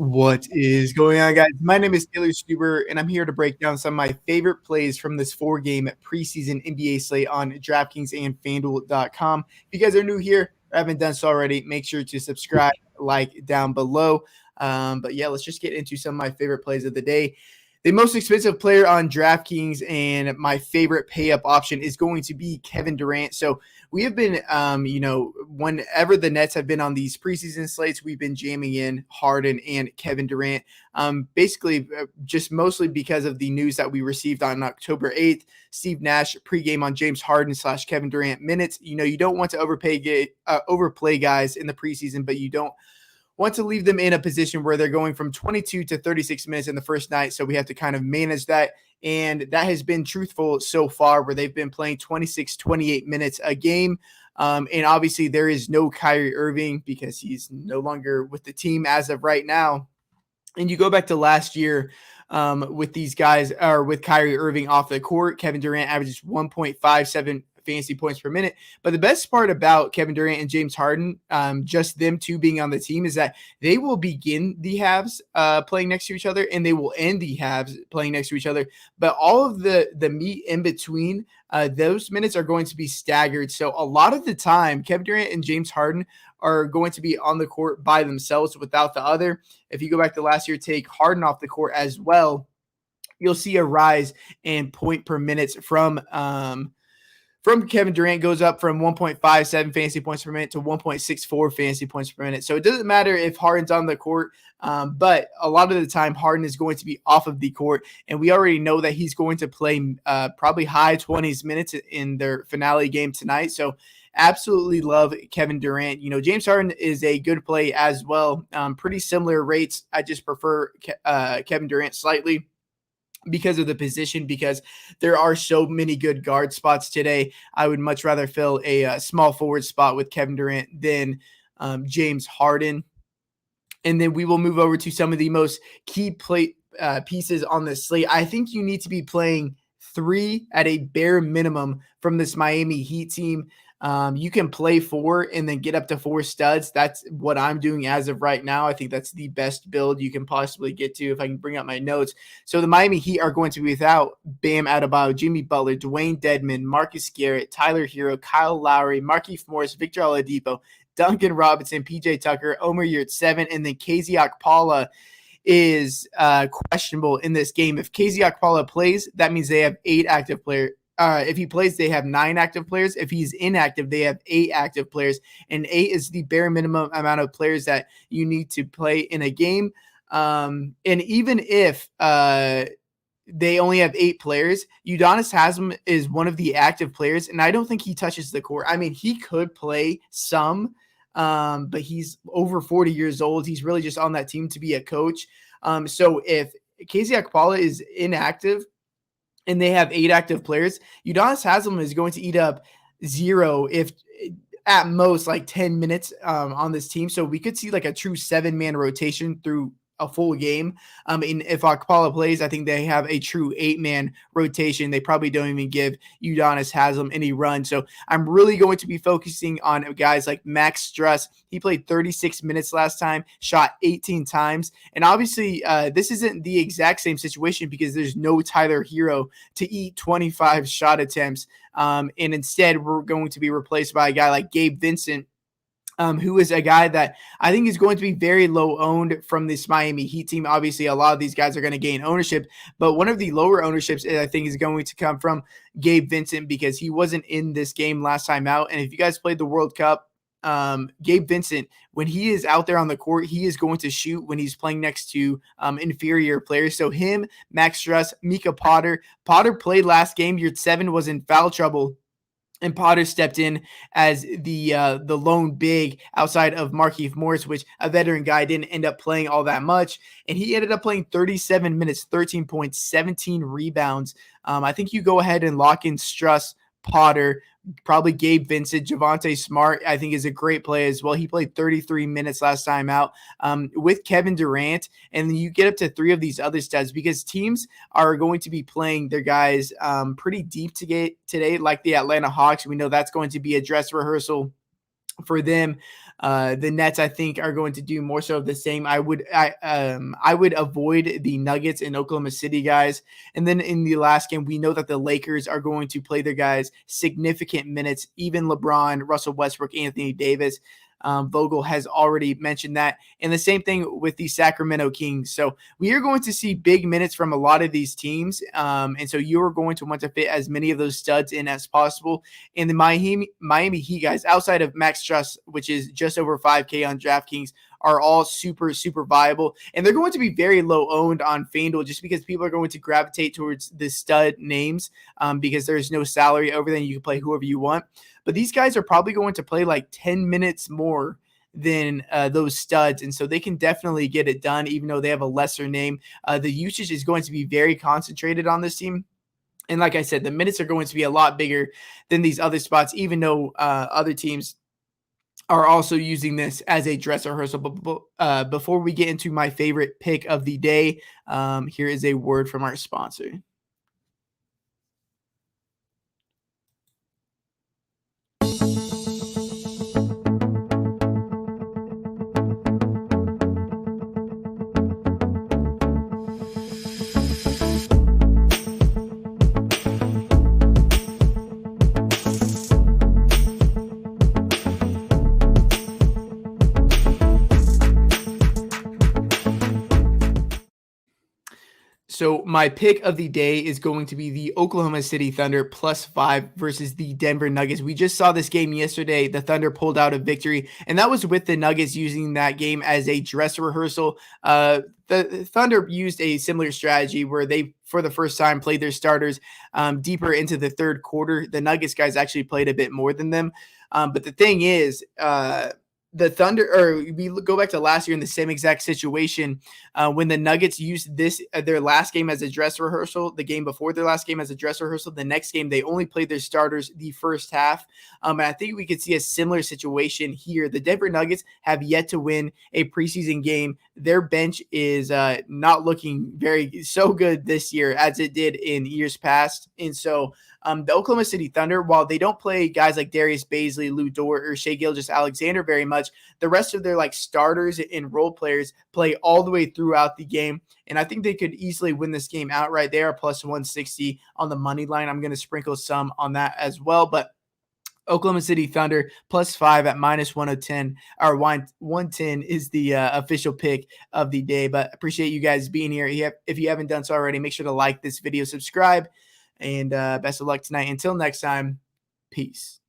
What is going on, guys? My name is Taylor Stuber, and I'm here to break down some of my favorite plays from this four-game preseason NBA slate on Draftkings and Fanduel.com. If you guys are new here or haven't done so already, make sure to subscribe, like down below. But yeah, let's just get into some of my favorite plays of the day. The most expensive player on DraftKings and my favorite pay-up option is going to be Kevin Durant. So we have been, whenever the Nets have been on these preseason slates, we've been jamming in Harden and Kevin Durant. Basically, just mostly because of the news that we received on October 8th. Steve Nash pregame on James Harden / Kevin Durant minutes. You don't want to overplay guys in the preseason, but you don't want to leave them in a position where they're going from 22 to 36 minutes in the first night. So we have to kind of manage that. And that has been truthful so far, where they've been playing 26, 28 minutes a game. And obviously there is no Kyrie Irving because he's no longer with the team as of right now. And you go back to last year with these guys, or with Kyrie Irving off the court, Kevin Durant averages 1.57 fantasy points per minute. But the best part about Kevin Durant and James Harden, just them two being on the team, is that they will begin the halves playing next to each other, and they will end the halves playing next to each other. But all of the meat in between, those minutes are going to be staggered. So a lot of the time, Kevin Durant and James Harden are going to be on the court by themselves without the other. If you go back to last year, take Harden off the court as well, you'll see a rise in point per minutes from Kevin Durant. Goes up from 1.57 fantasy points per minute to 1.64 fantasy points per minute. So it doesn't matter if Harden's on the court, but a lot of the time Harden is going to be off of the court, and we already know that he's going to play probably high 20s minutes in their finale game tonight. So absolutely love Kevin Durant. James Harden is a good play as well. Pretty similar rates. I just prefer Kevin Durant slightly because of the position, because there are so many good guard spots today. I would much rather fill a small forward spot with Kevin Durant than James Harden. And then we will move over to some of the most key pieces on the slate. I think you need to be playing 3 at a bare minimum from this Miami Heat team. You can play 4 and then get up to 4 studs. That's what I'm doing as of right now. I think that's the best build you can possibly get to, if I can bring up my notes. So the Miami Heat are going to be without Bam Adebayo, Jimmy Butler, Dwayne Dedmon, Marcus Garrett, Tyler Hero, Kyle Lowry, Markieff Morris, Victor Oladipo, Duncan Robinson, PJ Tucker, Omer Yurtseven, and then KZ Okpala is questionable in this game. If KZ Okpala plays, that means they have 8 active players. If he plays, they have 9 active players. If he's inactive, they have 8 active players. And 8 is the bare minimum amount of players that you need to play in a game. And even if they only have 8 players, Udonis Haslem is one of the active players, and I don't think he touches the court. I mean, he could play some, but he's over 40 years old. He's really just on that team to be a coach. So if KZ Okpala is inactive and they have 8 active players, Udonis Haslem is going to eat up 0, if at most like 10 minutes on this team. So we could see like a true 7-man rotation through a full game. And if Okpala plays, I think they have a true 8-man rotation. They probably don't even give Udonis Haslem any run. So I'm really going to be focusing on guys like Max Struss. He played 36 minutes last time, shot 18 times. And obviously, this isn't the exact same situation because there's no Tyler Hero to eat 25 shot attempts. And instead, we're going to be replaced by a guy like Gabe Vincent, who is a guy that I think is going to be very low owned from this Miami Heat team. Obviously, a lot of these guys are going to gain ownership, but one of the lower ownerships I think is going to come from Gabe Vincent, because he wasn't in this game last time out. And if you guys played the World Cup, Gabe Vincent, when he is out there on the court, he is going to shoot when he's playing next to inferior players. So him, Max Struss, Mika Potter. Potter played last game. Yurtseven was in foul trouble, and Potter stepped in as the lone big outside of Markieff Morris, which a veteran guy didn't end up playing all that much. And he ended up playing 37 minutes, 13 points, 17 rebounds. I think you go ahead and lock in Struss, Potter, probably Gabe Vincent. Javonte Smart, I think, is a great play as well. He played 33 minutes last time out with Kevin Durant. And you get up to 3 of these other studs, because teams are going to be playing their guys pretty deep today, like the Atlanta Hawks. We know that's going to be a dress rehearsal for them. The Nets, I think, are going to do more so of the same. I would avoid the Nuggets and Oklahoma City guys. And then in the last game, we know that the Lakers are going to play their guys significant minutes. Even LeBron, Russell Westbrook, Anthony Davis. Vogel has already mentioned that. And the same thing with the Sacramento Kings. So we are going to see big minutes from a lot of these teams. And so you are going to want to fit as many of those studs in as possible. And the Miami Heat guys, outside of Max Struss, which is just over 5K on DraftKings, are all super, super viable. And they're going to be very low owned on FanDuel just because people are going to gravitate towards the stud names because there's no salary over them. You can play whoever you want. But these guys are probably going to play like 10 minutes more than those studs. And so they can definitely get it done, even though they have a lesser name. The usage is going to be very concentrated on this team. And like I said, the minutes are going to be a lot bigger than these other spots, even though other teams are also using this as a dress rehearsal. But before we get into my favorite pick of the day, here is a word from our sponsor. So my pick of the day is going to be the Oklahoma City Thunder +5 versus the Denver Nuggets. We just saw this game yesterday. The Thunder pulled out a victory, and that was with the Nuggets using that game as a dress rehearsal. The Thunder used a similar strategy where they, for the first time, played their starters deeper into the third quarter. The Nuggets guys actually played a bit more than them. But the thing is, the Thunder, or we go back to last year in the same exact situation when the Nuggets used this their last game as a dress rehearsal, the game before their last game as a dress rehearsal. The next game they only played their starters the first half, and I think we could see a similar situation here. The Denver Nuggets have yet to win a preseason game. Their bench is not looking so good this year as it did in years past, and so the Oklahoma City Thunder, while they don't play guys like Darius Bazley, Lou Dort, or Shai Gilgeous-Alexander very much, the rest of their starters and role players play all the way throughout the game. And I think they could easily win this game outright. They are +160 on the money line. I'm going to sprinkle some on that as well. But Oklahoma City Thunder +5 at -110 or 110 is the official pick of the day. But appreciate you guys being here. If you haven't done so already, make sure to like this video, subscribe. And best of luck tonight. Until next time, peace.